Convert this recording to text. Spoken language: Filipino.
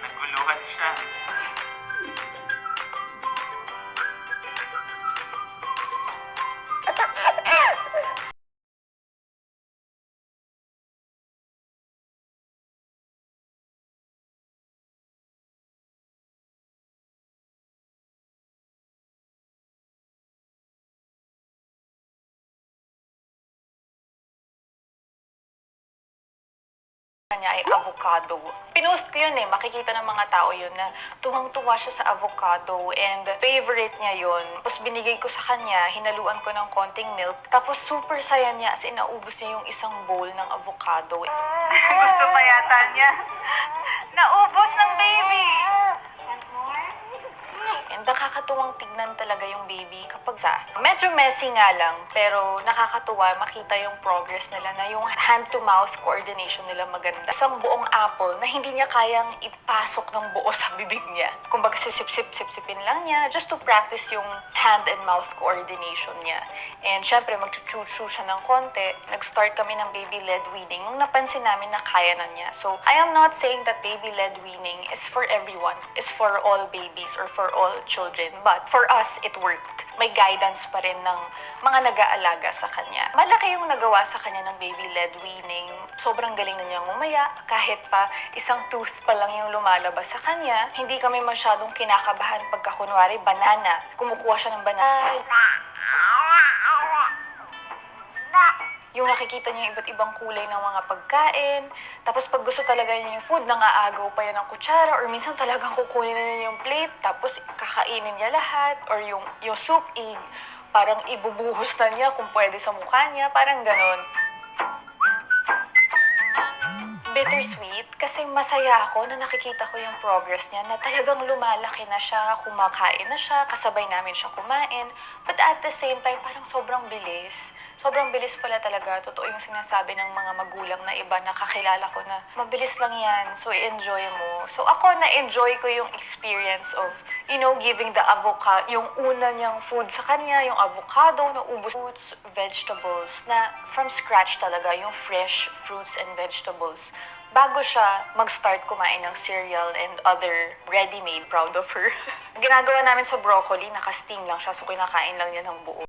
Naguluhan siya. Niya ay avocado. Pinost ko yun makikita ng mga tao yun na tuwang-tuwa siya sa avocado and favorite niya yun. Tapos binigay ko sa kanya, hinaluan ko ng konting milk. Tapos super saya niya as in naubos niya yung isang bowl ng avocado. Gusto pa yata niya. Naubos ng baby! And nakakatuwang tignan talaga yung baby kapag medyo messy nga lang, pero nakakatuwa makita yung progress nila na yung hand-to-mouth coordination nila maganda. Isang buong apple na hindi niya kayang ipasok ng buo sa bibig niya. Kumbaga sisip-sip-sip-sipin lang niya just to practice yung hand and mouth coordination niya. And syempre mag-chew-chew siya ng konti. Nag-start kami ng baby-led weaning nung napansin namin na kaya na niya. So I am not saying that baby-led weaning is for everyone, is for all babies or for all children. But for us, it worked. May guidance pa rin ng mga nag-aalaga sa kanya. Malaki yung nagawa sa kanya ng baby-led weaning. Sobrang galing na niyang umaya. Kahit pa isang tooth pa lang yung lumalabas sa kanya, hindi kami masyadong kinakabahan pagka kunwari banana. Kumukuha siya ng banana. Yung nakikita niya yung iba't ibang kulay ng mga pagkain. Tapos pag gusto talaga niya yung food, nangaagaw pa yan ng kutsara. Or minsan talagang kukunin na niya yung plate. Tapos kakainin niya lahat. Or yung soup, parang ibubuhos na niya kung pwede sa mukha niya. Parang ganon. Bittersweet kasi masaya ako na nakikita ko yung progress niya na talagang lumalaki na siya, kumakain na siya, kasabay namin siya kumain. But at the same time, parang sobrang bilis. Sobrang bilis pala talaga. Totoo yung sinasabi ng mga magulang na iba na kakilala ko na mabilis lang yan, so i-enjoy mo. So ako na-enjoy ko yung experience of, giving the avocado, yung una niyang food sa kanya, yung avocado na ubos. Fruits, vegetables na from scratch talaga, yung fresh fruits and vegetables. Bago siya mag-start kumain ng cereal and other ready-made, proud of her. Ginagawa namin sa broccoli, naka-steam lang siya, so kinakain lang niya ng buo.